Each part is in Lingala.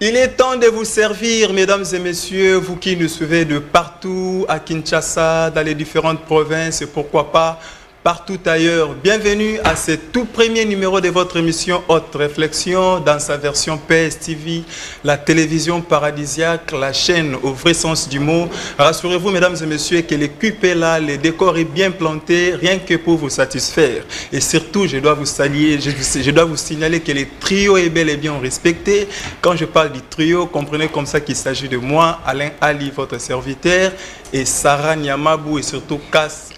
Il est temps de vous servir, mesdames et messieurs, vous qui nous suivez de partout, à Kinshasa, dans les différentes provinces et pourquoi pas partout ailleurs. Bienvenue à ce tout premier numéro de votre émission Haute Réflexion dans sa version PSTV, la télévision paradisiaque, la chaîne au vrai sens du mot. Rassurez-vous, mesdames et messieurs, que l'équipe est là, le décor est bien planté, rien que pour vous satisfaire. Et surtout, je dois vous saluer, je dois vous signaler que le trio est bel et bien respecté. Quand je parle du trio, comprenez comme ça qu'il s'agit de moi, Alain Ali, votre serviteur, et Sarah Niamabou et surtout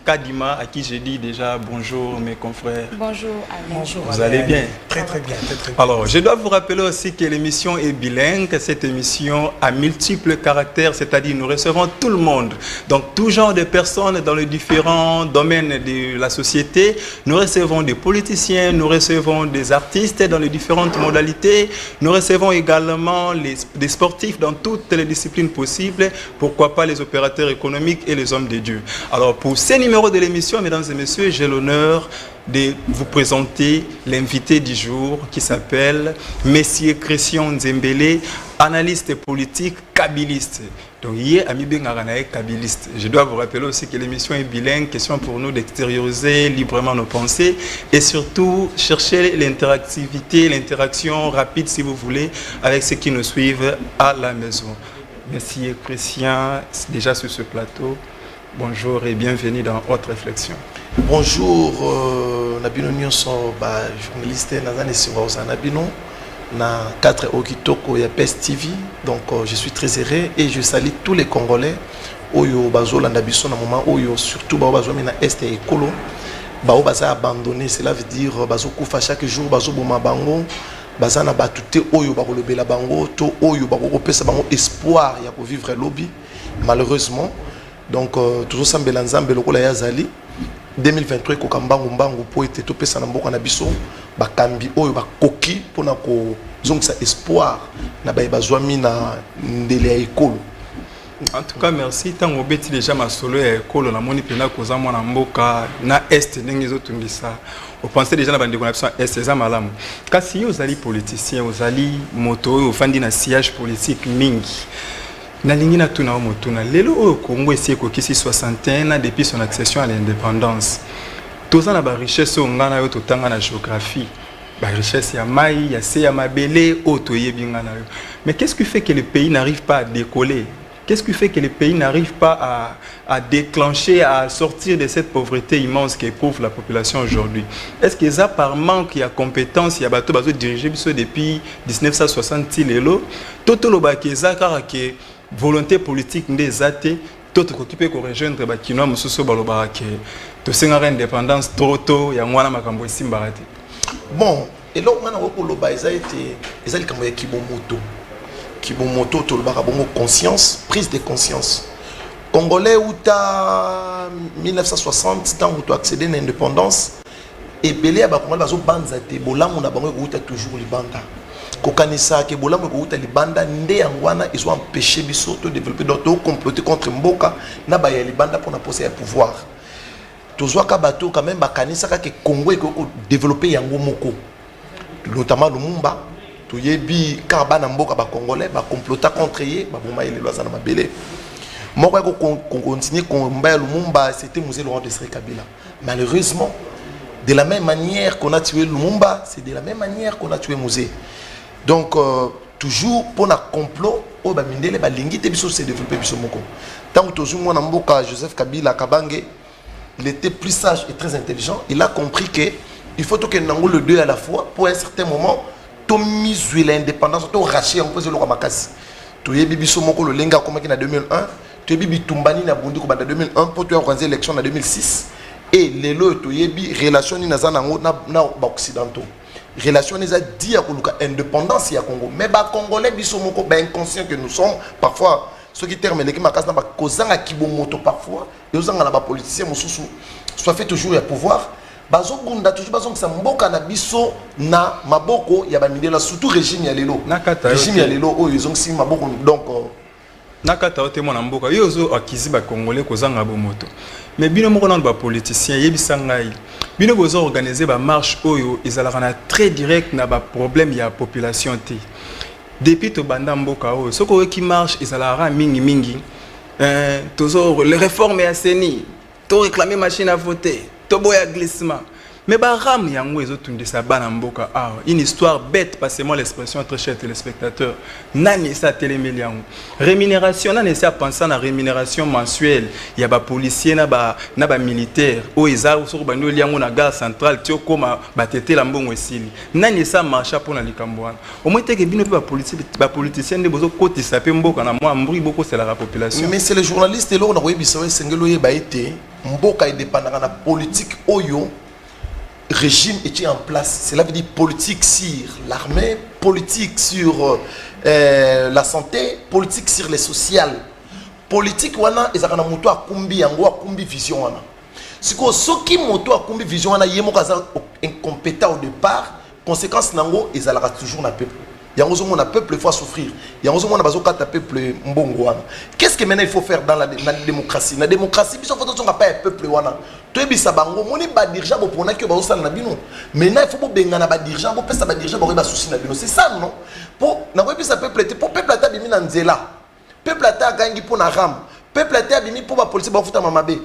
Kadima, à qui j'ai dit déjà bonjour mes confrères. Bonjour Alain. Bonjour. Vous allez bien? Très bien, très bien. Alors, je dois vous rappeler aussi que l'émission est bilingue. Cette émission a multiples caractères, c'est-à-dire nous recevons tout le monde. Donc, tout genre de personnes dans les différents domaines de la société. Nous recevons des politiciens, nous recevons des artistes dans les différentes modalités. Nous recevons également des sportifs dans toutes les disciplines possibles. Pourquoi pas les opérateurs économiques et les hommes de Dieu. Alors, pour ces numéros de l'émission, mesdames et messieurs, j'ai l'honneur de vous présenter l'invité du jour qui s'appelle Monsieur Christian Nzembele, analyste politique kabiliste. Donc, hier, Ami Bengaranae kabiliste. Je dois vous rappeler aussi que l'émission est bilingue, question pour nous d'extérioriser librement nos pensées et surtout chercher l'interactivité, l'interaction rapide, si vous voulez, avec ceux qui nous suivent à la maison. Monsieur Christian, déjà sur ce plateau. Bonjour et bienvenue dans Haute Réflexion. Bonjour, Nabino Nyonso, journaliste Nazane Siwaosa Nabino, na 4 Okitoko et PES TV. Donc je suis très heureux et je salue tous les Congolais. Oyo bazo landabiso na moment oyo surtout bazo na est et écolo. Bazo abandonné, cela veut dire bazo kufa chaque jour bazo boma bango. Baza na batute oyo bakolobela bango to oyo bakopesa bango espoir ya ko vivre lobby malheureusement. Donc toujours sambela nzambe lokola ya zali 2023 ko kambango mbango po ete to pesa na mboka na biso bakambi oyo bakoki pona ko zongisa espoir na bazwami na ndele ya ekolo. En tout cas, merci. Tant que vous déjà ma solo et école, la moni pena koza mwana mboka na est ndenge zotungisa. Vous pensez déjà na bande connexion est c'est ça malamu. Kasi vous allez politicien, vous allez moto, vous fandi na siège politique mingi. Na lingina tuna o motuna lelo o Congo esi ko kisi 61 ans depuis son accession à l'indépendance. Tous na ba richesse ngana yo totanga na géographie. Ba richesse ya mai, ya se ya mabele o toyebi ngana yo. Mais qu'est-ce qui fait que le pays n'arrive pas à décoller? Qu'est-ce qui fait que le pays n'arrive pas à déclencher, à sortir de cette pauvreté immense qu'éprouve la population aujourd'hui? Est-ce que ça par manque de compétences, il y a bateau dirigé depuis 1960 lelo, tout le bakeza car que volonté politique des athées, tout ce qui peut rejoindre bakino mususu baloba que to senga indépendance trop tôt ya mwana makambo simbarate. Bon, et là on a ko loba ezali kambo ya kibomoto. Kibomoto to loba bongo conscience, prise de conscience. Congolais ou ta 1960 tant où tu accéder à l'indépendance et belé ba Congolais bazo banza te bolamu na bango ko toujours libanda. Kokanisa ke bolamu ko libanda nde yangwana ils ont empêché biso de développer d'autres comploter contre Mboka na ba ya libanda pour na poser un pouvoir. Tozwa ka bato quand même ba kanisa ka ke Congo ko développer yango moko. Notamment Lumumba to yebi kaba na Mboka ba Congolais ba comploter contre ye ba boma ile loza na mabele. Moko ko continuer combat Lumumba c'était Musée Laurent Désiré Kabila. Malheureusement de la même manière qu'on a tué Lumumba, c'est de la même manière qu'on a tué Musée. Donc toujours pour un complot au bamindele balingi te biso se développer biso moko. Tant que toujours moi na Mboka Joseph Kabila Kabange, il était plus sage et très intelligent, il a compris que il faut que nango le deux à la fois pour un certain moment to miser l'indépendance, to racher en poser le ramakasi. To yebi biso moko le lenga comme en 2001, to yebi tumbani na Burundi comme en 2001 pour tu organiser l'élection en 2006 et les lots to yebi relation ni na zanango na occidentaux. Relation les a dit à indépendance à Congo mais ba congolais biso moko ba inconscient que nous sommes parfois ceux qui terminent qui makasa na ba kozanga kibomoto parfois et ozanga na ba politiciens mususu soit fait toujours ya pouvoir bazo bunda toujours bazo que ça mboka na biso na maboko ya ba mindela surtout régime ya lelo régime ya lelo o ils ont si maboko donc nakata ote mona mboka yo zo akizi ba congolais kozanga bomoto mais bino moko na ba politiciens yebisa ngai bino bozo organiser ba marche oyo ezalaka na très direct na ba problème ya population té depuis to banda mboka o ce qui marche ezalaka mingi mingi toujours les réformes ya seni to réclamer machine à voter to boya glissement. Mais baram yango ezotundisa bana mboka une histoire bête, passez-moi l'expression très chers téléspectateurs. Nani sa téléméli yango. Rémunération nani sa penser na rémunération mensuelle. Il y a ba policier na ba militaire. O eza sur bando liango na gare centrale tio koma batete la mbongo esili. Nani sa marcha pour na likambo wana. Au moins teke bino ba politicien de bozo koti sapé mboka na moi mbri boko c'est la population. Mais c'est les journalistes là on a rebisawe sengelo yeba été mboka indépendant na politique oyo régime était en place. Cela veut dire politique sur l'armée, politique sur la santé, politique sur les sociales. Politique wana ezakana moto akumbi yango akumbi vision wana. Siko soki moto akumbi vision wana yemo kaza incompétent au départ, conséquence nango ezalaka toujours na peuple. Yango zo mona peuple faut souffrir. Yango zo mona bazo kata peuple mbongo wana. Qu'est-ce que maintenant il faut faire dans la démocratie? La démocratie biso faut tonga pas peuple wana. Toyebisa bango moni ba dirigeant bo pona ke ba osala na bino. Maintenant il faut bo benga na ba dirigeant bo pesa ba dirigeant bo ba souci na bino. C'est ça non? Pour na koyebisa peuple te pour peuple ata bimi na nzela. Peuple ata gangi pour na ram. Peuple ata bimi pour ba police ba futa mamabe.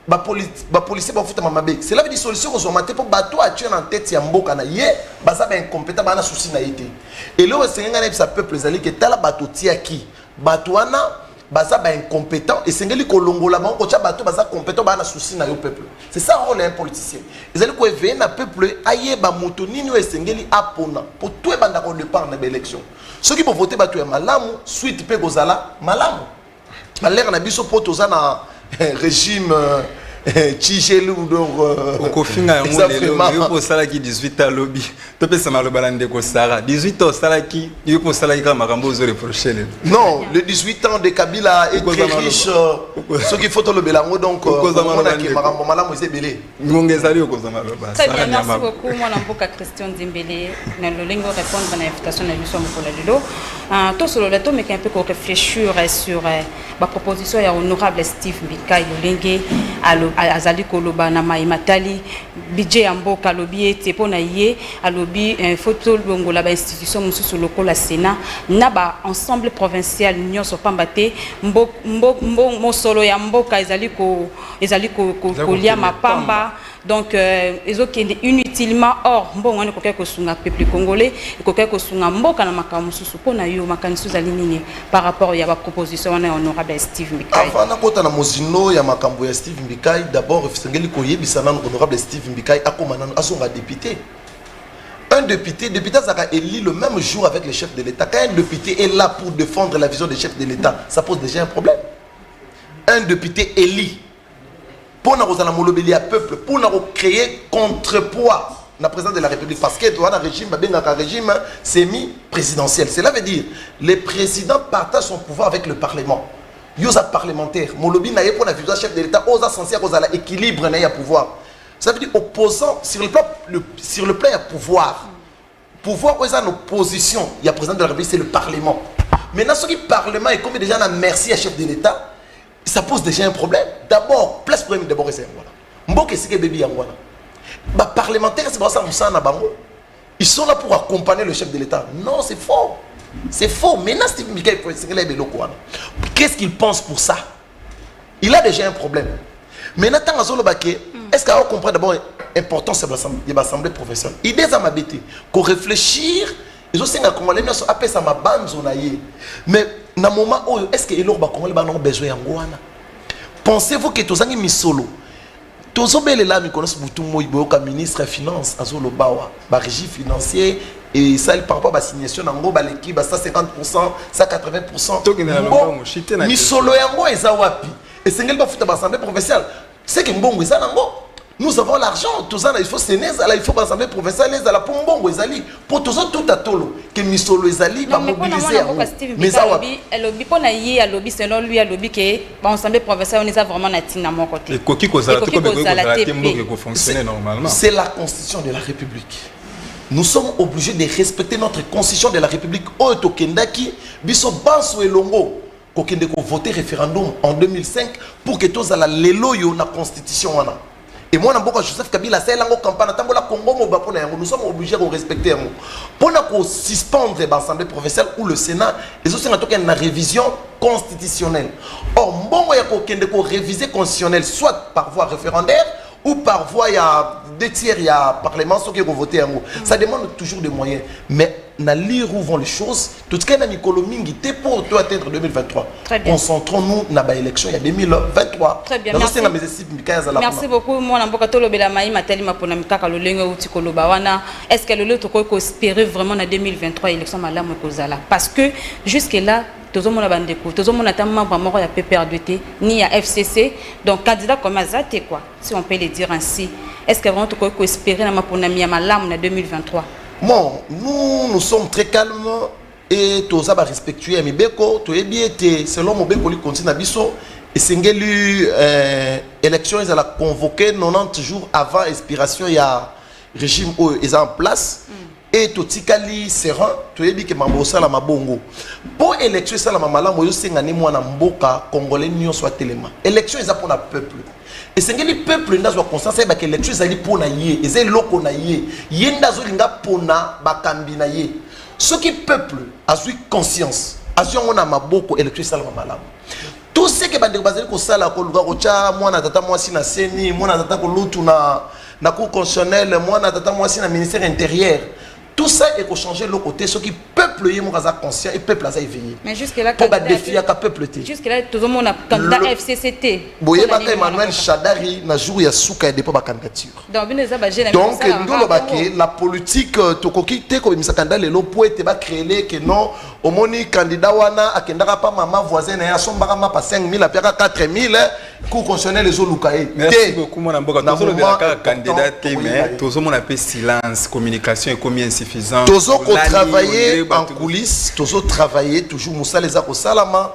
Ba policier ba futa mamabe. C'est là veut dire solution aux hommes pour bateau à tuer en tête ya mboka na ye baza ba incompétent ba na souci na été. Et là senga na sa peuple zali que tala bateau tia ki. Bateau wana baza ba incompétent et sengeli kolongola ba ko tia bateau baza compétent ba na souci na yo peuple. C'est ça rôle un politicien. Ezali ko éveiller na peuple aye ba moto nini o sengeli apona pour tout banda ko départ na élection. Ceux qui vont voter bateau ya malamu suite pe gozala malamu. Malère na biso poto za na régime Tchigelu donc au final on pour ça qui 18 ans lobby tu peux ça malo balande ko Sara 18 ans ça qui il pour ça qui kama rambo zo reprocher non le 18 ans de Kabila est très riche ce qu'il faut le belango donc on a qui marambo malamu ezebele ngongezali ko za malo ba très bien merci beaucoup moi namboka Christian Zimbele na lolingo répondre à l'invitation de Lusso Mokola Lilo tout sur le temps mais un peu réfléchir sur ma proposition ya honorable Steve Mbikai Lolenge azali koloba na maimatali budget ya mboka lobi ete pona ye alobi photo longola ba institution mususu lokola Sénat na ba ensemble provincial nyonso pamba te mosolo ya mboka ezali ko kolia mapamba donc ezokende inutilement or mbongo ne kokia kosunga peuple congolais kokia kosunga mboka na makambo mususu pona yo makaniso zali nini par rapport ya ba proposition wana honorable Steve Mbikai avant na kota na mozino ya makambo ya Steve Mbikai d'abord ifsengeli koyebisa na honorable Steve Mbikai akomana asonga député. Un député Zaka élu le même jour avec le chef de l'État. Quand un député est là pour défendre la vision du chef de l'État, ça pose déjà un problème. Un député élu pour nous peuple, pour nous créer contrepoids dans le président de la République. Parce que le régime semi-présidentiel. Cela veut dire que le président partage son pouvoir avec le Parlement. Il y a un parlementaire. Molobi n'a pas pour la vision du chef de l'État. Il y a censé avoir l'équilibre dans le pouvoir. Ça veut dire opposant sur le plan il y a pouvoir. Pouvoir, il y a une opposition. Il y a le président de la République, c'est le Parlement. Maintenant, ce qui est le Parlement est comme déjà un merci à chef de l'État, ça pose déjà un problème. D'abord, place problème d'abord c'est un Mboke c'est que bébé yangwana. Bah parlementaire c'est pas ça Moussa na bango. Ils sont là pour accompagner le chef de l'État. Non, c'est faux. C'est faux. Maintenant Steve Mbikai qu'est-ce qu'il pense pour ça? Il a déjà un problème. Maintenant tant azolo baké, est-ce qu'on comprend d'abord l'importance de l'assemblée professionnelle? Idée à m'habiter, qu'on réfléchir, ils ont aussi un congolais qui appelle ça ma bande zonaïe. Mais dans le moment où est-ce que l'Europe a besoin d'Angoana? Pensez-vous que tous les misolo, tous les là, nous connaissons beaucoup de ministre des Finances, Azolo Bawa, régie financier, et ça par rapport à la signation d'Ango, l'équipe à 150%, 180%. Misolo Yango et Zawapi. Et c'est ce qu'il faut l'Assemblée provinciale. C'est que Mbongo est Ango. Nous avons l'argent, il faut il faut l'Assemblée provinciale, pour Mbongo Ezali, pour tout à tolo, que Misolo Ezali va mobiliser. Mais ça, lobby pour naïe, lobby selon lui, lobby que l'Assemblée provinciale, on est vraiment natif à mon côté. Et Koki fonctionner normalement. C'est la constitution de la République. Nous sommes obligés de respecter notre constitution de la République. Oto Kendaki, Biso Banso et Longo, Kokende ko voter référendum en 2005 pour que tous à la lelo yo na constitution wana. Et moi, Joseph Kabila, c'est la campagne. Nous sommes obligés de respecter. Pour nous suspendre l'Assemblée provinciale ou le Sénat, ils ont une révision constitutionnelle. Or, bon, il y a une révision constitutionnelle, soit par voie référendaire ou par voie, il y a 2 tiers, il y a parlement, ceux qui vont voter. Ça demande toujours des moyens. Mais, na lire où vont les choses, tout ce qui est Nicolo Mingi, pour atteindre 2023. Concentrons-nous dans l'élection, il y a 2023. Très bien, merci. Merci beaucoup. Moi, est-ce que le peut espérer vraiment en 2023 l'élection parce que jusque-là, tout le monde a bandeko, tout le monde a membre mort ya PPRDT ni ya FCC, donc candidat comme Azate quoi, si on peut le dire ainsi. Est-ce que vraiment tu peux espérer na maponami ya malamu en 2023? Bon, nous sommes très calmes et tous ça va respectuer Mibeko, tu es bien selon Mobeko lui continue à biso et singelu élection ils allaient convoquer 90 jours avant expiration il y a régime où ils en place. Et tout tikali serein tu es bien que mambosa la mabongo pour élection ça la mamala moyo sengane mwana mboka congolais nyon soit téléma élection ils a pour le peuple et c'est que le peuple n'a pas conscience et que l'élection ils a pour na yé ils est loko na yé yenda zo linga pona bakambi na yé ce qui peuple a eu conscience a eu on a maboko élection ça la mamala tout ce que bande bazali ko sala ko luka ko cha mwana tata mwasi na seni mwana tata ko lutu na cour constitutionnelle mwana tata mwasi na ministère intérieur. Tout ça est pour changer le côté, ce qui peuple est conscient et peuple a éveillé. Mais jusque-là, pour défier à peuple. Jusque-là, tout le monde a candidat FCCT. Boye baka Emmanuel Chadari na jour ya souka et dépôt ba candidature. Donc la politique tokoki te ko bimisa candidat lelo po ete ba créer que non au moni candidat wana akendaka pa maman voisine ya sombaka ma pa 5000 apiaka 4000 cour constitutionnel les olukae. Merci beaucoup mon amboka tozo le baka candidat mais tozo mon appel silence communication et combien insuffisant. Tozo ko travailler en coulisses, tozo travailler toujours Moussa les Salama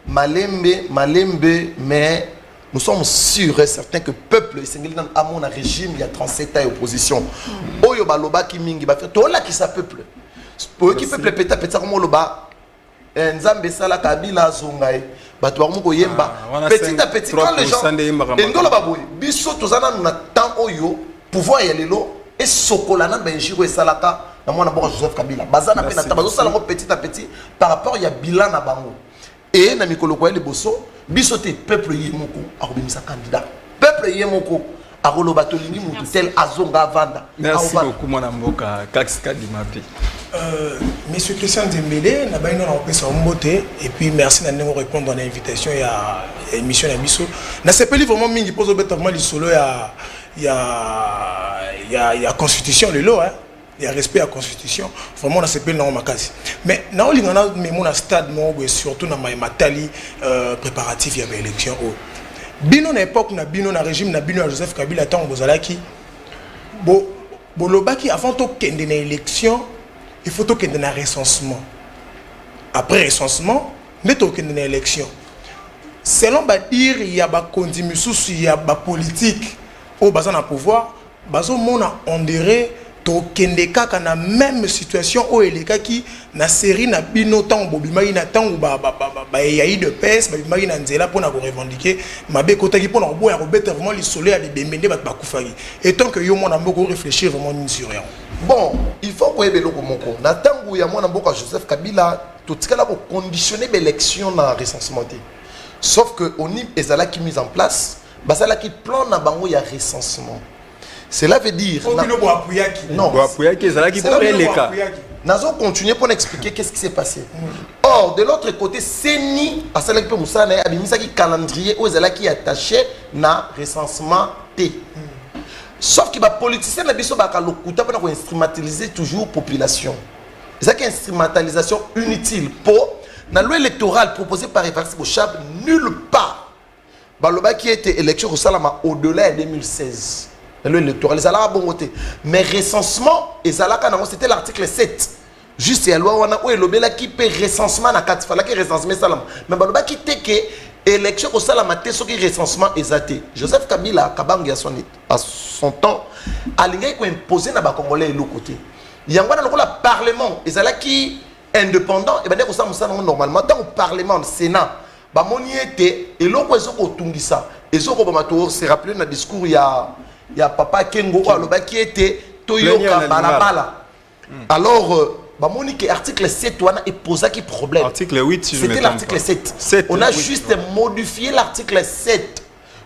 malembe mais nous sommes sûrs et certains que le peuple à mon régime il y a 37 ans opposition. Oyo baloba ki mingi ba faire tola ki sa peuple. Pour qui peuple peta comme loba nzambe sala kabila zongai bato ba ko yemba petit à petit quand les gens ngolo baboy biso tozana na temps oyo pouvoir ya lelo et sokolana benjiro et salaka na mwana boko Joseph Kabila bazana pe na tabazo sala ko petit à petit par rapport ya bilan na bango et na mikolo ko le bosso biso te peuple yemoko akobimisa candidat peuple yemoko akoloba tolingi mutu tel azonga vanda. Merci beaucoup mon amboka Kaxka Dimapi. Monsieur Christian Dembélé, n'a pas eu un beauté et puis merci de nous répondre à l'invitation à l'émission Nabiso. N'a pas vraiment mingi pose au bêtement du solo il y a constitution le lot hein. Il y a respect à la constitution vraiment on s'appelle non makasi mais na oli ngana mais mon stade mo surtout na matali préparatif il y avait élection bino na époque na bino na régime na bino à Joseph Kabila tant bozalaki bolobaki avant to kende na élection il faut qu'il y ait un recensement. Après recensement, il faut qu'il y ait une élection. Selon dire il y a des conditions, il y a des politiques au bas de pouvoir, on dirait que dans la même situation où il y a qui na série na bino tant bobimai na tant il y a eu de peste bobimai na nzela pour revendiquer ma be kota qui pour na boya rebeter vraiment les soleil à des bemende ba kufari et tant que yo mon amboko réfléchir vraiment sur rien. Bon, il faut que vous moko. Na tangu ya mwana mboka Joseph Kabila, tout ce qu'il a conditionné l'élection na recensement. Sauf que oni ezala qui mise en place, basala qui plan na bango ya recensement. Cela veut dire non, ezala qui pourrait les cas. Nazo continuer pour expliquer qu'est-ce qui s'est passé. Or de l'autre côté, Seni asala qui peut musana abimisa qui calendrier ou ezala qui attaché na recensement T. Sauf que les politiciens ne instrumentaliser toujours la population. C'est une instrumentalisation inutile. Pour la loi électorale proposée par Evariste Bochab, nulle part. Baloba qui a été élection au Salama au-delà de 2016. La loi électorale, ils ont bon voté. Mais recensement, c'était l'article 7. Juste la loi où il y a qui peut recensement na 4 fois, qui recensement Salama. Mais Baloba qui était que élection au Salamate, ce qui est recensement exaté. Joseph Kabila, Kabangi à son temps, a imposé na Congolais de l'autre côté. Il y a un parlement, et c'est là qui est indépendant, et bien normalement, dans le parlement, le Sénat, il y a et l'autre, ils ont tout ça. Et ils ont se rappelé dans le discours, il y il y a papa Kengo qui était Toyoka Balabala. Alors, Monique, article 7, on a posé qui problème. Article 8, si je me C'était trompe l'article pas. 7. On a juste modifié l'article 7.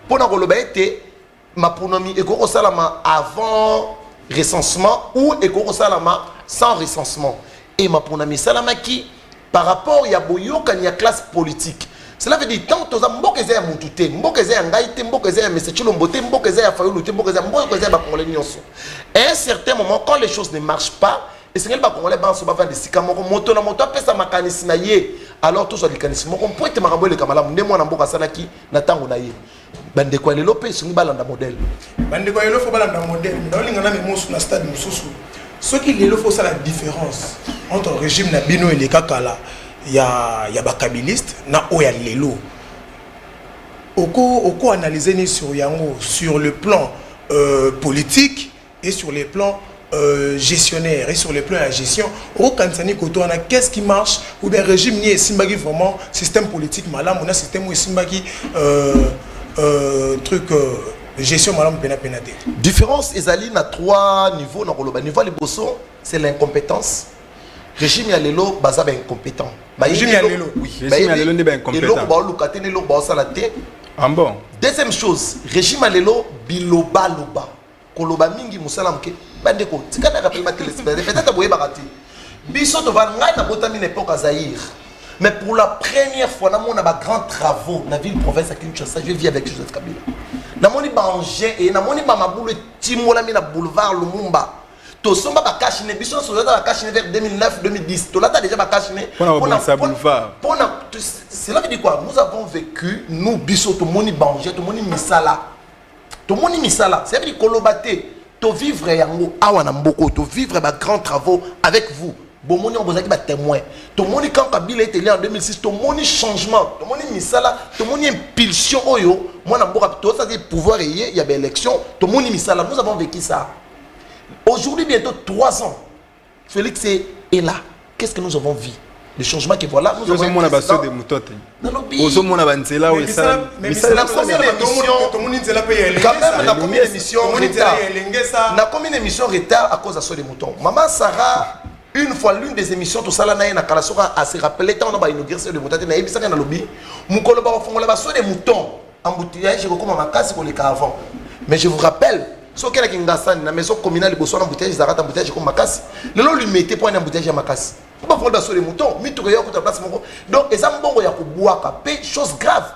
Pour nous, on a ma pronomie et salama avant recensement ou et salama sans recensement. Et ma pronomie salama qui, par rapport à Boyoka, il y a classe politique. Cela veut dire tant que Mbokeze a Moutouté, Mbokeze a Ngaïté, Mbokeze a Messechilo Mboté, Mbokeze a Fayoulouté, Mbokeze a Bakongalé Nyonso. À un certain moment, quand les choses ne marchent pas, et c'est que les Bakongalé Banso Bavan de Sikamoko, Moto na Moto, après ça makanisme na ye, alors tout ça le kanisme, on peut être marabou le Kamala, Ndemo Namboka Sanaki, Natango na ye. Bande quoi les lopé, c'est une balanda modèle. Bande quoi il faut balanda modèle, mais dans l'ingana mais sur la stade Moussou. Ce qui il faut ça la différence entre le régime Nabino et les Kakala. Il y a bakabiliste na oya lelo oko analyser sur yango sur le plan politique et sur les plans gestionnaire et sur le plan de la gestion au kansani koto na qu'est-ce qui marche ou bien régime ni simbagi vraiment système politique malam on a système ou simbagi truc gestion malam penate différence ezali na 3 niveaux na koloba niveau liboso c'est l'incompétence. Régime ya lelo baza ba incompétent. Régime ya lelo. Oui. Régime ya lelo ndi ba incompétent. Lelo ba lukate lelo ba salate. Ah bon. Deuxième chose, régime ya lelo biloba loba. Koloba mingi musala mke. Bande ko. Tika na rappel ma téléspectateur. Peut-être boye bakati. Biso to va ngai na botami na époque Zaïre. Mais pour la première fois na mona ba grands travaux na ville province à Kinshasa, je vis avec Joseph Kabila. Na moni ba engin et na moni ba mabulu timola mi na boulevard Lumumba. To somba ba kashine biso so za ba kashine vers 2009 2010 to là déjà ba kashine cela veut dire quoi nous avons vécu nous biso to moni banger to moni misala ça veut dire kolobate to vivre yango awa na mboko to vivre ba grands travaux avec vous bon moni on bozaki ba témoin to moni quand Kabila était là en 2006 to moni changement to moni misala to moni impulsion oyo moi na mboka to ça dire pouvoir y a ba élection to moni misala nous avons vécu ça. Aujourd'hui, bientôt 3 ans, Félix est là. Qu'est-ce que nous avons vu? Le changement que voilà, nous avons vu. Quand même, combien d'émissions retard à cause de ce mouton. Maman Sarah, une fois l'une des émissions, tout ça là, na Kalasora a se rappelé tant on a inauguré ce mouton. Na ebisa na lobby, mukolo ba fongola ba so de mouton. Embouteillage, je recommande ma casse pour les cas avant. Mais je vous rappelle. So kela kingasani na maison communale boso na embouteillage zarata embouteillage comme makasi lelo lui mettez point embouteillage ya makasi pas pour sur les moutons mito ya ko place moko donc eza mbongo ya ko boaka pe chose grave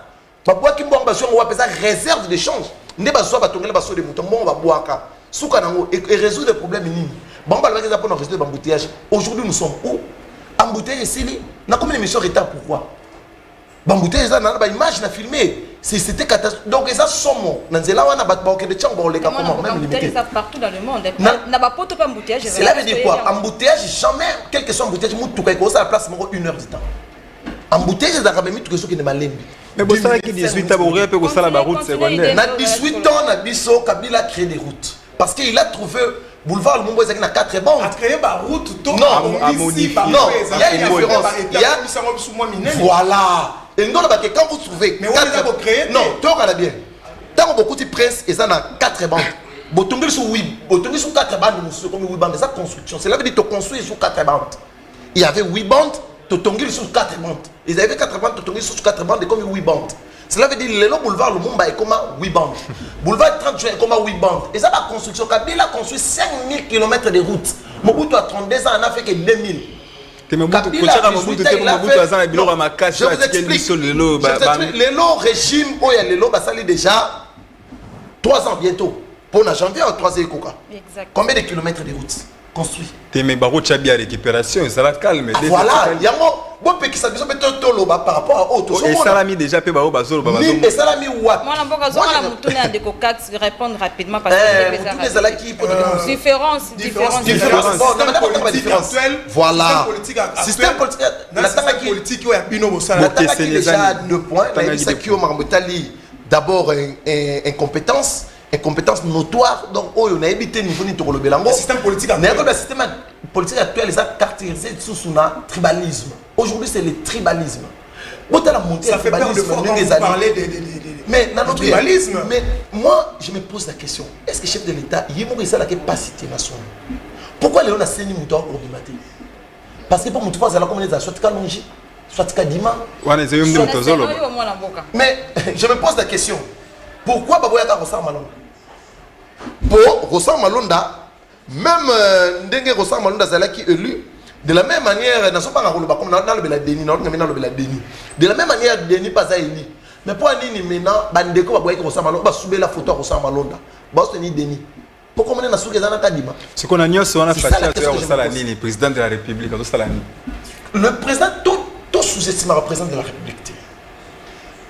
ba boaki mbongo ba so wa pesa réserve de change nde ba so ba tongela ba so les moutons mbongo ba boaka suka nango et résoudre des problèmes nini bon ba ba pour résoudre l'embouteillage aujourd'hui nous sommes où embouteillage sili na combien d'émissions retard pourquoi bambouteillage ça na ba image na filmé c'était catastrophique. Donc, ça somme. Nanzela wana batbaoke de tchango on les comment même limité. Ça partout dans le monde. Na ba poto pas embouteillage. Cela veut dire quoi? Embouteillage jamais quel que soit embouteillage mutu kai ko ça la place moko 1 heure du temps. Embouteillage ça ramène tout que ce qui ne malembi. Mais bon ça qui 18 ans aurait peut ko ça la route secondaire. Na 18 ans na biso Kabila créé des routes parce qu'il a trouvé boulevard Lumumba ezaki na 4 bandes. A créé ba route to à modifier. Non, il y a une différence. Il y a voilà. Et nous, quand vous trouvez. Mais on les a créés. Non, tu regardes bien. Tant que beaucoup de presse, ils ont 4 bandes. Botongi sur 4 bandes, nous comme 8 bandes. C'est ça construction. Cela veut dire que tu construis sur 4 bandes. Il y avait 8 bandes, tu tongi sur 4 bandes. Ils avaient 4 bandes, tu tongi sur 4 bandes et comme 8 bandes. Cela veut dire que le boulevard Lumumba est comme 8 bandes. Boulevard 30 juin est comme 8 bandes. Et ça, la construction. Kabila a construit 5000 km de routes. Mobutu a 32 ans, on a fait que 2000. Je vous explique, le long régime, où il y a le long, ça déjà 3 ans bientôt. Pour la janvier, 3 ans. Combien de kilomètres de routes construits? Mais récupération, ça va calme. Voilà, il y a bon qui s'habille par rapport à autres. Et ça l'a mis déjà peu baro bazolo baba. Et ça l'a mis what? Moi la moutonne a des cocax répondre rapidement parce que différence. Voilà. Système politique politique ya bino bosala. La tanga déjà 2 points. La qui au Marambotali d'abord incompétence notoire donc on a évité niveau ni tokolo belango système politique actuel les a caractérisé sous tribalisme. Aujourd'hui c'est le tribalisme. Ça fait peur de parler Mais Nalobi, tribalisme. mais moi, je me pose la question. Est-ce que le chef de l'État, il y a ça qui pas cité nation? Pourquoi Léon a saigné Moutoua au Bimaté? Parce que pour Moutoua, c'est la communauté, soit Kalonji, soit Kadima. Mais je me pose la question. Pourquoi Baboyaka Rossar Malonda? Pour Rossar Malonda, même Ndenge Rossar Malonda Zalaki élu, de la même manière, nous sommes pas comme dans le déni, de la même manière, Denis pas élu. Mais pour Nini maintenant, Bandeko va voir Rossar Malonda, va soulever la photo Rossar Malonda. Bah c'est ni Denis. Pourquoi on est dans ce Kadima? Ce qu'on a dit, c'est qu'on a fait le président de la République. Le président, tout sous-estime le président de la République.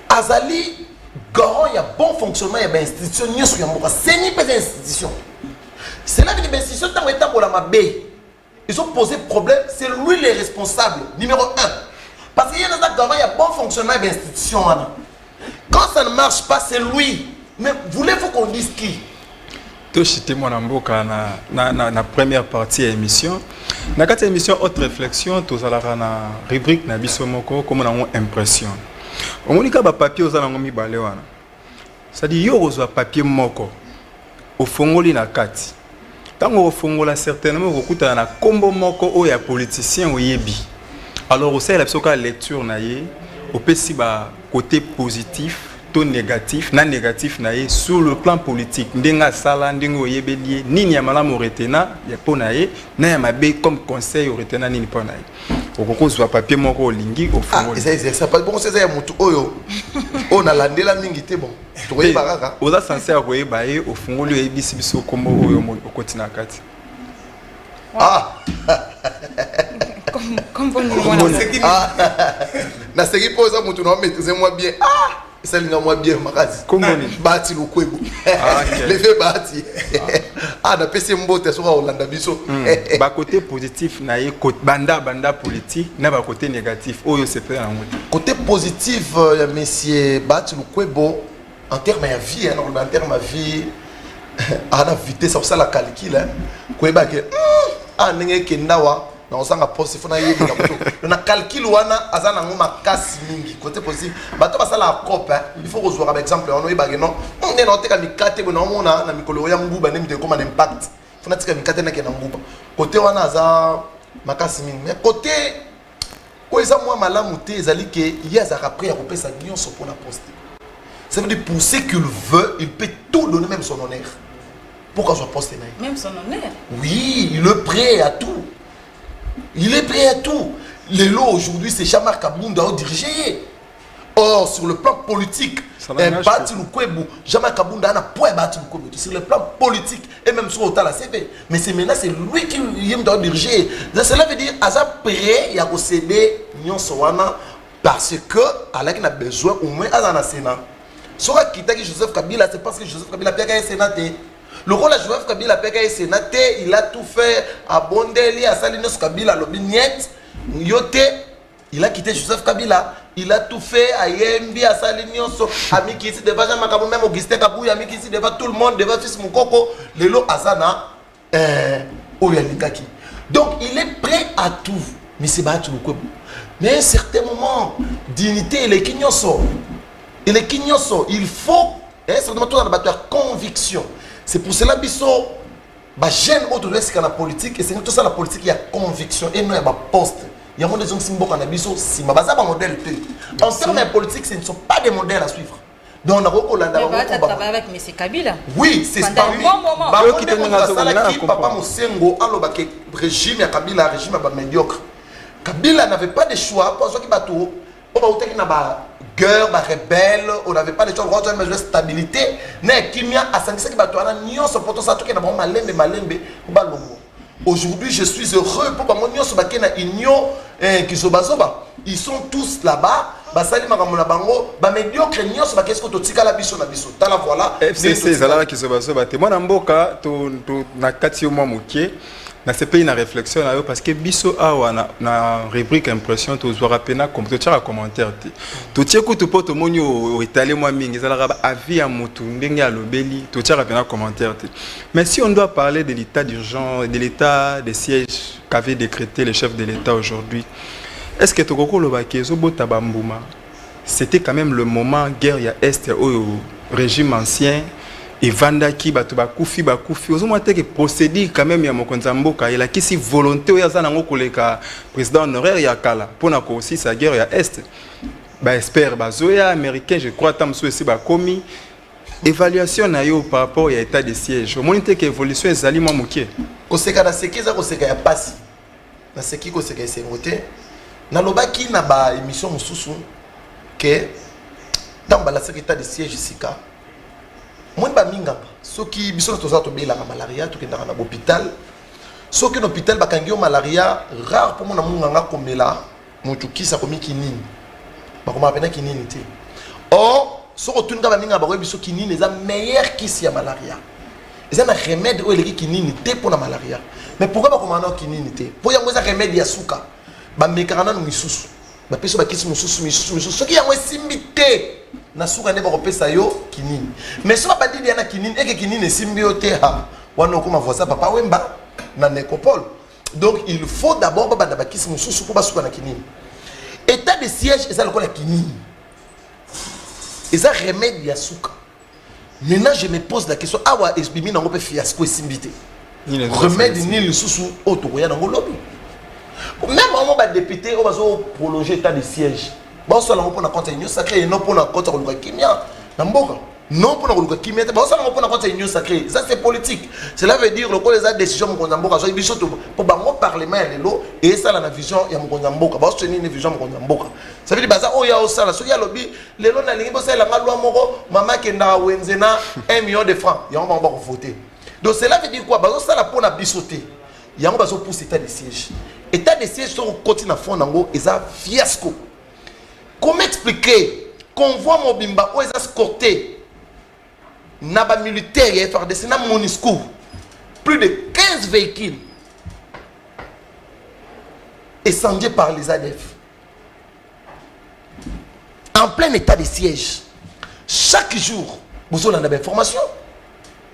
Azali, garant, il y a bon fonctionnement, il y a une institution, il y a une institution. C'est là que les institutions, ils ont posé problème, c'est lui le responsable, numéro 1. Parce qu'il y a un garant, il y a bon fonctionnement, il y a une institution. Quand ça ne marche pas, c'est lui. Mais voulez-vous qu'on dise qui? Toshite Mwanamboka na première partie de l'émission. Dans cette émission, autre réflexion, tous à la rubrique na bisomoko comme on a impression. On dit que papier aux alangomi balewana. Ça dit yo ozo papier moko. Au fongoli na kati. Tango au fongola certainement okuta na kombo moko o ya politicien o yebi. Alors au sein la psoka lecture na ye, au pesi ba côté positif. Négatif, non négatif naïe sur le plan politique. Ndenga sala ndengo yebeli nini ya malamu retena ya ponaye na ya mabe comme conseil retena nini ponaye. Okoko zwa papier moko olingi au fond. Ah, ça pas bon c'est ça ya mutu oyo. On a landela mingi te bon. Toye baraka. Oza sincère ko yeba ye au fond lui yebisi biso kombo oyo okotina kati. Ah. Comme bon nous na seki poza mutu na maîtriser moi bien. Ah. Ça linga moi bien makazi. Comment ni? Bati lukwebo. Le fait bati. Ah na pese mbote so Hollanda biso. Ba côté positif na ye côté banda politique na ba côté négatif. Oyo c'est fait en mode. Côté positif monsieur Bati lukwebo en termes de vie en termes de vie à la vitesse ça la calcul kweba ke ah ndenge kendawa na osanga poste fona yebi na moto na calcul wana azana ngoma kasi mingi côté positif bato basala cope il faut rejoindre par exemple on yeba non on est noté ka mikate bona mona na mikolo ya mbuba nem de comme un impact fona tika mikate na ke na mbuba côté wana aza makasi mingi mais côté ko eza moi malamu te ezali ke yaza après ya kopesa nyonso pour la poste ça veut dire pour ce qu'il veut il peut tout donner même son honneur pourquoi soit poste même son honneur oui il est prêt à tout. Il est prêt à tout. Les lots aujourd'hui, c'est Jean-Marc Abounda au dirigé. Or, sur le plan politique, Jean-Marc Abounda a un point battu sur le plan politique et même sur la CV. Mais c'est maintenant, c'est lui qui est dirigé. Cela veut dire qu'il est prêt à céder parce que il a besoin au moins à la Sénat. Si on a quitté Joseph Kabila, c'est parce que Joseph Kabila a été sénaté. Le rôle de Joseph Kabila a sénaté, il a tout fait à Bondeli, à Salinos Kabila, à Lobignet, il a quitté Joseph Kabila, il a tout fait à Yembi, à Salinos, à Mikisi, devant Jean-Macabou, même Augustin Kabou, à Mikisi, devant tout le monde, devant Fils Moukoko, Lelo Azana, Oyalikaki. Donc il est prêt à tout, mais c'est pas tout le coup. Mais à un certain moment, dignité, il est Kinyoso. Il faut, certainement tout dans la conviction. C'est pour cela que les jeunes autour de la politique, et c'est tout ça la politique, il y a conviction, et non il y a poste. Il y a des gens qui sont un modèle. En termes de politique, ce ne sont pas des modèles à suivre. Donc on a beaucoup travaillé avec M. Kabila. Oui, c'est ça. Papa Moussengo, régime à Kabila, régime médiocre. Kabila n'avait pas de choix pour ceux qui battent tout. Guerre, rebelle, on n'avait pas de choix, on avait besoin de stabilité. Aujourd'hui, je suis heureux pour ils sont tous là-bas. na ce pays na réflexion na yo parce que biso awa na rubrique impression to zo rapena comme to tira commentaire te to tieku to poto moni o étaler moi mingi za la avis ya mutu ndenge ya lobeli to tira rapena commentaire te mais si on doit parler de l'état d'urgence de l'état de siège qu'avait décrété le chef de l'État aujourd'hui est-ce que to kokolo ba kezo bota bambuma c'était quand même le moment guerre ya est au régime ancien et vandaki bato bakufi ozomona te que procédure quand même ya mokonzi mboka il a kisi volonté oyo aza nango koleka président honoraire ya kala pona ko aussi sa guerre ya est ba espère bazoya américain je crois tam so esi ba komi évaluation na yo par rapport à état de siège omoni te que évolution ezali mwa mokie koseka na seki eza koseka ya pasi na seki koseka esengo te nalobaki na ba émission mosusu ke ntango balasaki état de siège sika moi ba minganga soki biso toza tobelaka malaria tokendaka na hôpital soki na hôpital bakangi yo malaria rare pour mona munganga komela mutu kisa komiki nini bakoma pena kinini te or soko tunga ba minganga bakoyebi biso kinini eza meilleur kisi ya malaria eza na remède oyo eleki kinini te pour la malaria mais pourquoi bakoma na kinini te po yango eza remède ya suka bamekaka nanu misusu bapesa bakisi misusu soki yango esimbi te na suka nde bakopesa yo kinini mais so babadili yana kinini eke kinini esimbi yo te wana okoma voisin papa wemba na nécropole donc il faut d'abord babanda bakisi mosusu po basuka na kinini état de siège eza lokola kinini eza remède ya suka maintenant je me pose la question awa esbimi nango pe fiasco esimbi te remède ni lisusu oyo tokoya nango lobi même vraiment ba député on va prolonger état de siège bon ça on pour compte union sacrée non pour compte ko kimia na mboka non pour ko kimia bon ça on pour compte union sacrée ça c'est politique cela veut dire le ko les décisions mon mboka so biso pour bango parlement ya lelo et ça la vision ya mon mboka ba soutenir une vision mon mboka ça veut dire baza o ya o sala so ya lobi lelo na lingi bo ça la loi moko mama kenda wenzena 1 million de francs ya on va voter donc cela veut dire quoi bazo sala pour na bisoter ya on bazo pousser état de siège. État de siège sur le continent Fonango est un fiasco. Comment expliquer qu'on voit Mobimba où est escorté Naba militaire et FRDC na Monisco plus de 15 véhicules incendiés par les ADF en plein état de siège. Chaque jour, vous avez des informations.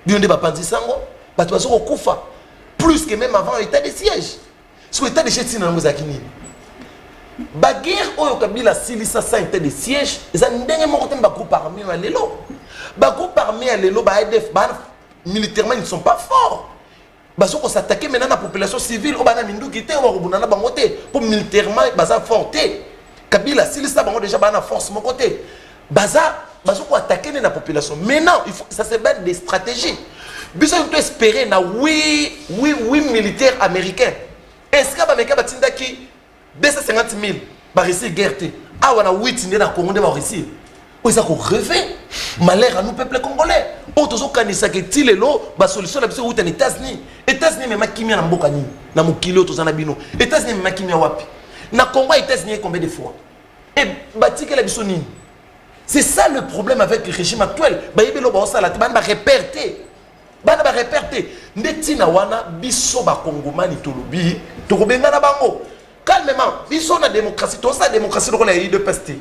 Vous avez des sango, plus que même avant l'état de siège. Sur l'état de siège, la guerre au Kabila silisa sa état de siège, ils ont dernier moment un groupe armé à l'élo. Le groupe armé à l'élo, militairement ils ne sont pas forts. Ils vont s'attaquer maintenant à la population civile, pour militairement ils sont forts. Kabila silisa déjà na force mon côté. Ils vont attaquer la population. Maintenant, ça se bat des stratégies. Ils ont espéré na oui militaires américains. Est-ce que les Américains qui 250 000 réussir la guerre? Ah, on a 8 000 Congo qui réussir. Ils ont rêvé. Malheur à nous, peuple congolais. Autres ont canissé que Tilelo, la solution est aux États-Unis. États-Unis, mais Makimia n'a pas ni. N'a mon kilo, tous en abino. États-Unis, mais Makimia wapi. Na Congo, États-Unis, combien de fois? Et bâti que la bisoni. C'est ça le problème avec le régime actuel. Baïbelo, Baosala, Ban va réperter. Ban va réperter. Netina wana, biso ba Congomani tolobi. Tokobenga na bango. Calmement, biso na démocratie, tout ça démocratie donc la UDPS.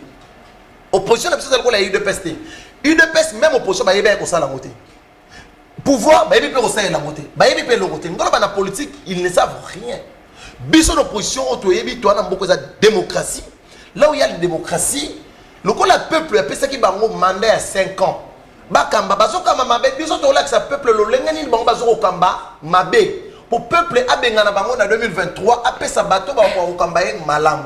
Opposition na biso la UDPS. UDPS même opposition ba yeba ko sala ngote. Pouvoir ba yeba ko sala la ngote. Ba yeba le ngote. Ngolo ba na politique, ils ne savent rien. Biso l'opposition otoyebi to na mboko za démocratie. Là où il y a la démocratie, le peuple a pensé qu'il va un mandat à 5 ans. Bakamba bazokamba mabe biso to la que ça peuple lo lengani bango bazokamba mabe. Pour peuple abengana bango na 2023 après sa bateau ba ko kambaye malamu.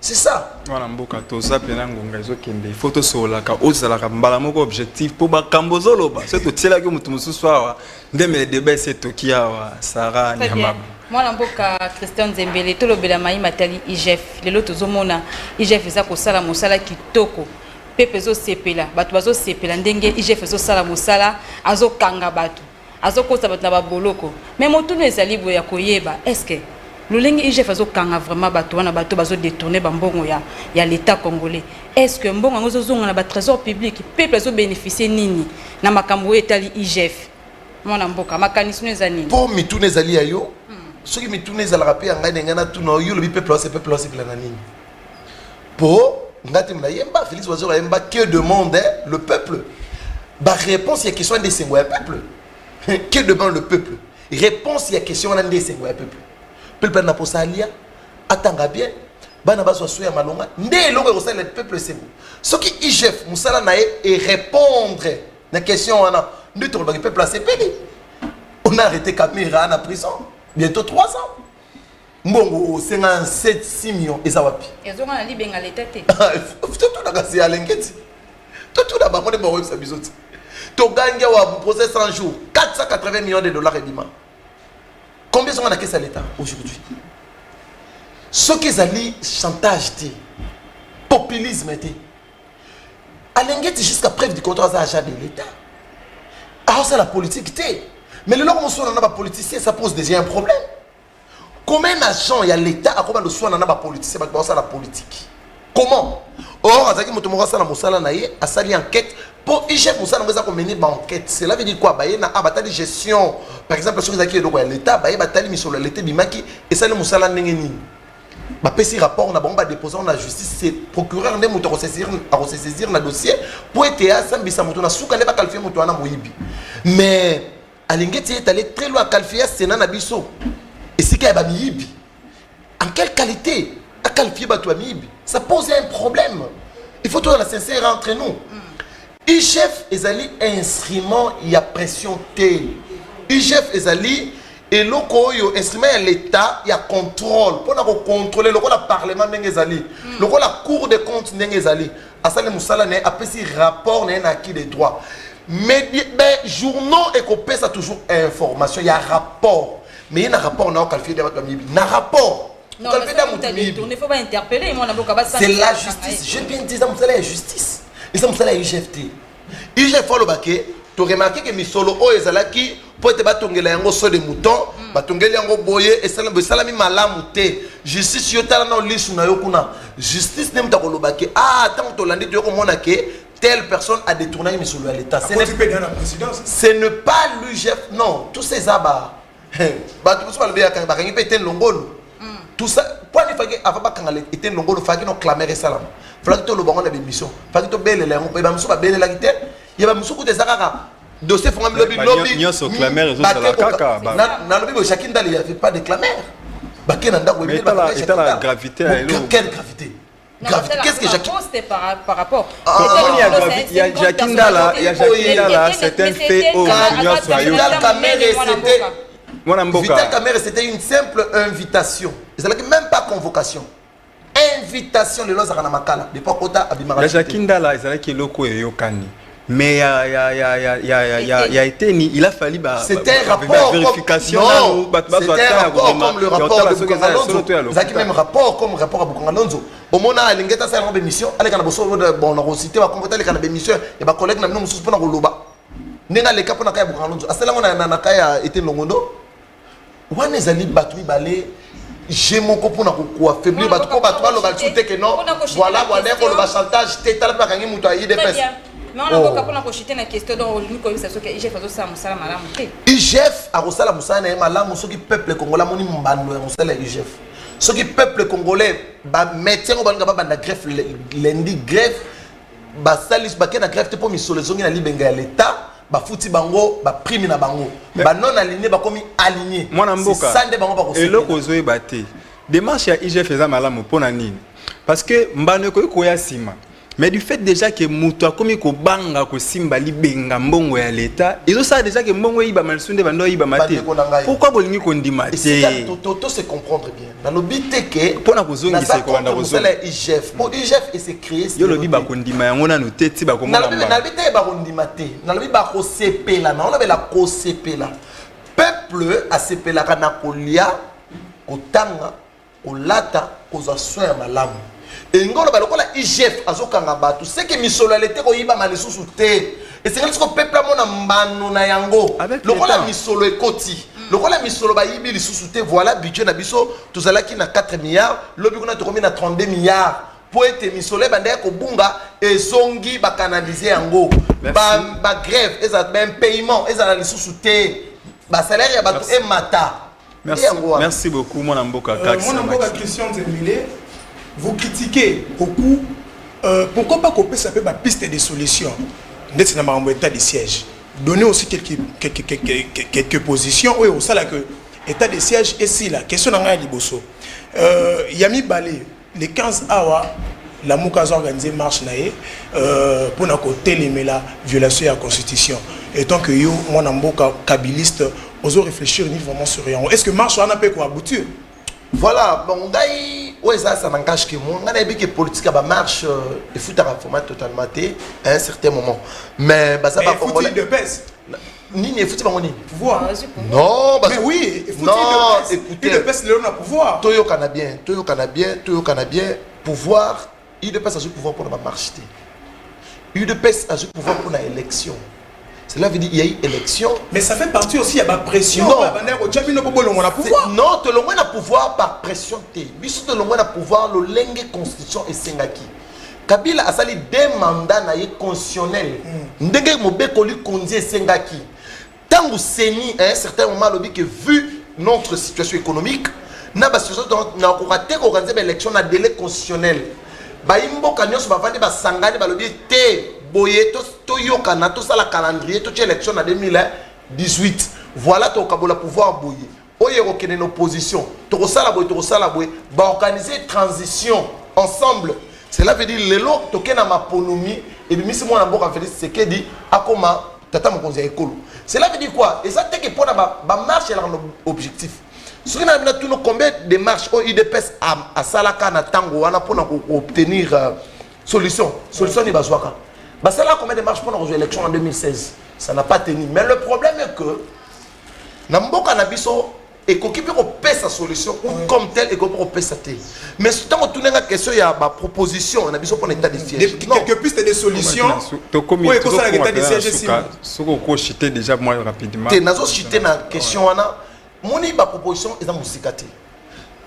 C'est ça. Voilà mboka to za pena ngonga ezokende. Il faut to sola ka ozala ka mbala moko objectif pour ba kambozolo ba. C'est to tiela ke mutu mususu awa ndeme débat c'est to kiawa Sarah Nyamaba. Moi mboka Christian Zembele to lobela mai matali IGF. Lelo tozomona IGF eza ko sala mosala kitoko. Pepe zo sepela, bato bazo sepela ndenge IGF zo sala mosala azo kanga bato. Azo kosa bato na baboloko. Mais motuno ezali bo ya koyeba. Est-ce que Lolenge IGF azo kanga vraiment bato wana bato bazo détourner bambongo ya l'état congolais. Est-ce que mbongo ngozo zonga na ba trésor public peuple azo bénéficier nini na makambo etali IGF? Mwana mboka makanisino ezani. Pour mitune ezali ayo. Soki mitune ezala rapé ngai ngana tuno yo le peuple c'est la nini. Pour ngati mna yemba Félix Wazora yemba que demande le peuple. Ba réponse ya question des sengwa peuple. Que demande le peuple? Réponse ya question na des sengwa peuple. Peuple n'a pas ça alia. Attends bien. bana baso soya malonga ndé eloko ko le peuple c'est bon ce qui IGF musala na et répondre la question wana ndu to le peuple a sepeli on a arrêté caméra en prison bientôt 3 ans mbongo 57 millions ezawapi ezonga na libenga letete tout na kasi alengeti tout na ba mo de bo websa bizoti to ganga wa procès 100 jours 480 millions de dollars et dima combien sont na caisse à l'état aujourd'hui ce qu'ils allaient chantage té populisme té alengeti jusqu'à preuve du contrat d'achat de l'état alors c'est la politique té mais le lorsqu'on soit dans la politicien ça pose déjà un problème. Comment un agent, il y a l'État, à comment le soin dans la politique, c'est la politique. Comment? Or, à ce moment-là, a sali enquête pour IGF, nous avons mené une enquête. Cela veut dire quoi? Il y a une gestion, par exemple, sur l'État, il y a une mission sur l'État, et ça, nous avons mené. Si rapport, on a déposé en la justice, c'est procureur ne mouton saisir le dossier pour être à Sambisa mouton, souka ne pas qualifier mouton à Moïbi. Mais Alingeti est allé très loin à qualifier Sénat Nabiso. Et si quelqu'un miibi, en quelle qualité à qualifier Batou miibi, ça pose un problème. Il faut toujours la sincère entre nous. IGF ezali instrument, il y a pression T. IGF ezali et l'oko instrument à l'État, il y a contrôle. Pour contrôler le Parlement n'engezali, le la Cour des comptes n'engezali. Asale Moussala ne a pris rapport n'a acquis des droits. Mais journaux et copé ça toujours information, il y a rapport. Mais il y a un rapport, on a qualifié de un rapport. Non, il ne faut pas interpeller. C'est la justice. J'ai bien dit ça, vous allez la justice. Et ça, vous allez la IGFT. IGF, faut le baquet. Tu as remarqué que Misolo, oh, ils allaient qui pour te battre un so de mouton, battre un boyer, et ça, salami malamouté. Justice, yo tala na lisu na yokuna. Justice, n'aime pas le baquet. Ah, tant que tu l'as dit, tu as dit telle personne a détourné Misolo à l'État. Ce n'est pas l'IGF, non. Tous ces abats. Tout ça, pour ne pas avoir été longo, il faut que nous clamions et salam. Il faut que nous ayons des missions. Il faut que nous ayons des missions. Il faut que nous ayons des missions. Il y a des missions qui sont dossiers font lobby lobby. Nous sommes clameurs et autres caca. Dans le lobby, chacun d'entre eux, il n'y avait pas de clameurs. Mais la gravité. Quelle gravité? Qu'est-ce que Jacques par rapport il y a Jacques Ndala, c'est un fait au Seigneur Soyou. Vital Kamere, c'était une simple invitation. Ils n'avaient même pas convocation. Invitation de l'Ozara Namakala. De Pokota Abimara. Jacques Ndala, ils avaient loko et yokani. Mais il a été il a fallu c'était un rapport vérification c'était un rapport comme le rapport de Bukangalonzo. Zaki même rapport comme rapport à Bukangalonzo. Au moment où l'ingéta ça une émission, allez quand bosso bon on cité va convoquer les quand émission et ba collègue na nous mususu pona koloba. Nenga le kapo na kaya Bukangalonzo. Asala ngona na kaya été longondo. Wana ezali batu balé j'ai mon copain pour affaiblir batu ko batu ba lo ba tute que non voilà ko le chantage tétal ba kangi mutu ayi dépêche. Mais on a encore pour la na question dans le comme ça que IGF a ça musala malamu te. IGF a rosala musala na malamu soki peuple congolais moni mbando ya musala IGF. Soki peuple congolais ba métier ko banga ba na greffe lundi greffe ba salis ba na greffe te pour misolo zongi na libenga ya l'état ba futi bango ba prime na bango ba non aligné ba komi aligné. Mwana mboka. Sande bango ba ko. Et loko zoe baté. Démarche ya IGF eza malamu pona nini? Parce que mbano ko ya sima. Mais du fait déjà que Moutou a commis ko banga ko simba libenga mbongo ya l'État, ils ont ça déjà que mbongo yiba malsunde bando yiba maté. Pourquoi bolingi ko ndima té? Toto se comprendre bien. Dans le but que pona ko zongi se ko banda ko zongi. C'est IGF. Pour IGF et c'est créé. Yo lobi ba ko ndima yango na no teti ba ko mona mba. Na lobi te ba ko ndima te. Na lobi ba ko CP là, na on avait la ko CP là. Peuple a CP là kana kolia, ko tanga, ko lata, ko za soin malamu. Et ngolo balokola IGF azokanga batu c'est que misolalité ko yiba malisusu te et c'est que peuple mona mbano na yango lokola misolo ekoti lokola misolo ba yibi lisusu te voilà budget na biso tozalaki na 4 milliards lobi kuna to komi na 32 milliards pour être misolo banda ko bunga ezongi ba canaliser yango ba grève eza ben paiement eza lisusu te ba salaire ya batu e mata. Merci beaucoup mon amboka Christian Zembele. Vous critiquez beaucoup. Pourquoi pas couper ça peut ma piste de solution? D'être dans un état de siège. Donner aussi quelques positions. Oui, au ça là que état de siège est si la question dans un liboso. Yami Balé, les 15 awa la Mouka a organisé marche naé pour na côté la violation de la constitution. Et tant que yo moi namboka kabiliste oso réfléchir ni vraiment sur rien. Est-ce que marche on a pas quoi aboutir? Voilà, bon ngai ouais ça n'engage que moi. On a dit que politique a marche il faut un format totalement à un certain moment. Mais bah ça va pas faut de pèse. Ni ne faut pas ni pouvoir. Non, mais oui, il faut écoutez de pèse le pouvoir. Toyo canadien, pouvoir. Il de passe à ce pouvoir pour la marche. Il de passe à ce pouvoir pour l'élection. Cela veut dire qu'il y a eu élection. Mais ça fait partie aussi, il y a la pression. Non, non, tu as le pouvoir par pression. Tu as le pouvoir, le lingue constitution et sengaki. Kabila a sali deux mandats constitutionnels. Ndenge mobekoli konzi et sengaki. Tant que Seni, à un certain moment, que vu notre situation économique, nous avons organisé l'élection dans délai constitutionnel. Baimbo kanyoso bavandi basangani balobi te boye to yokana to sala calendrier to élection en 2018 voilà to kabola pouvoir boye oye okene en opposition to sala boye ba organiser transition ensemble cela veut dire lelo to kena maponomi et puis misi mwana mboka Félix Tshisekedi akoma tata mokonzi ya ekolo cela veut dire quoi et ça te que pour ba marche là objectif. Si on a combien de marches au IDPS à Salaka na Tango pour obtenir solution ni bazwaka. Bah ça là combien de marches pour nos élections en 2016 ça n'a pas tenu mais le problème est que na mboka na biso et qu'on peut repérer sa solution comme tel et qu'on peut repérer sa telle. Mais tant qu'on tourne la question il y a ma proposition on a besoin pour état de siège. Quelques pistes de solutions. Oui, pour ça l'état de siège ici. Ce qu'on chité déjà moi rapidement. T'es nazo chité na question ana. Mon proposition est dans Moussikate.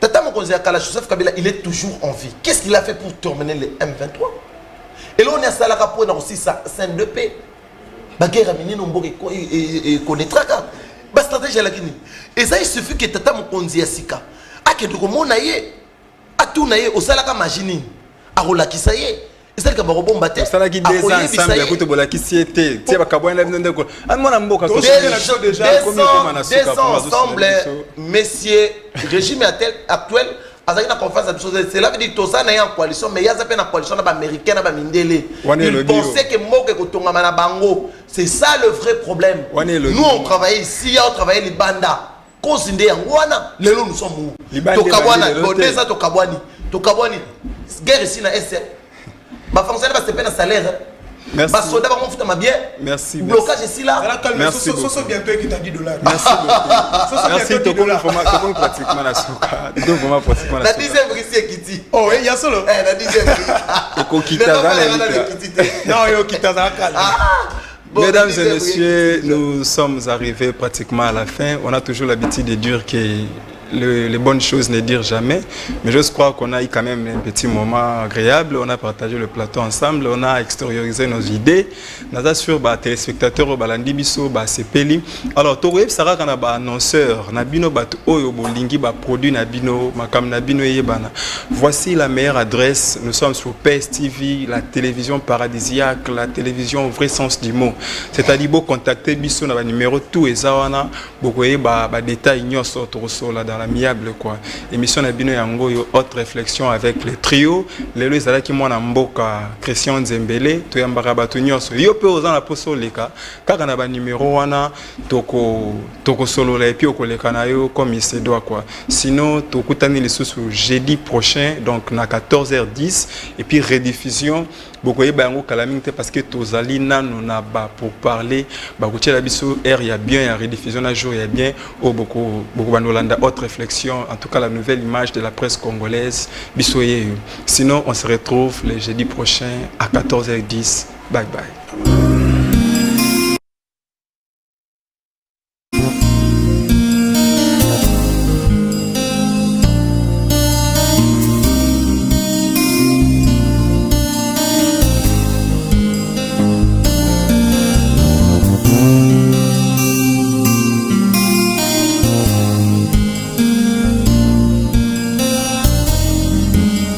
Tata Mokonzi Akala Joseph Kabila, il est toujours en vie. Qu'est-ce qu'il a fait pour terminer les M23? Et là, on est à Salaka pour aussi sa scène de paix. La guerre a mené nombre et connaîtra. La stratégie est là. Et ça, il suffit que Tata Mokonzi Asika. A que du monde naïe, a tout naïe, au Salaka Magini, a Rolakisaye. C'est ça que vous avez ça qui des ensemble ya kuto bola kisiete tie bakabwana na ndeko amona mboka ko déjà ensemble messieurs régime actuel azaki na conférence de choses cela veut dire tout ça na en coalition mais il y a ça na coalition na ba américain na ba mindele ils pensaient que mboka ko tongama na bango c'est ça le vrai problème nous on travaille ici on travaille les banda cause ndé ngwana lelo nous sommes où to kabwana bodeza to kabwani guerre ici na SR. Fonctionnaire va se payer un salaire. Merci. Soldat va foutre ma bien. Merci. Blocage ici là. Merci. Ça bientôt qui t'a dit $. Merci beaucoup. Merci tout le monde pratiquement la souka. Donc vraiment pratiquement la souka. La 10e ici qui dit. Oh oui, il y a solo. La 10e. Et qu'on quitte dans non, il quitte dans Mesdames et messieurs, nous sommes arrivés pratiquement à la fin. On a toujours l'habitude de dire que les bonnes choses ne dire jamais, mais je crois qu'on a eu quand même un petit moment agréable. On a partagé le plateau ensemble, on a extériorisé nos idées. Nous assurons les téléspectateurs balandi biso ba sepeli. Alors Toroyeb Sarah kana ba annonceur na bino batu oyo bolingi ba produit na bino makam na bino yebana. Voici la meilleure adresse. Nous sommes sur PS TV, la télévision paradisiaque, la télévision au vrai sens du mot. C'est-à-dire bo contacter biso na ba numéro tout ezawana bokoye ba détail nyoso torosola dans l'amiable quoi. Émission na bino yango yo autre réflexion avec le trio lelo ezalaki mwana mboka Christian Nzembele to yambaka batu nyoso yo pe ozana poso leka kaka na ba numéro wana toko solo la et puis okoleka na yo comme il se doit quoi. Sinon tokutani lisusu jeudi prochain donc na 14h10 et puis rediffusion bokoye bango kalamite parce que tozali nanu na ba pour parler ba kotiela biso air ya bien ya rediffusion na jour ya bien au beaucoup banolanda autre réflexion en tout cas la nouvelle image de la presse congolaise bisoye. Sinon on se retrouve le jeudi prochain à 14h10. Bye bye.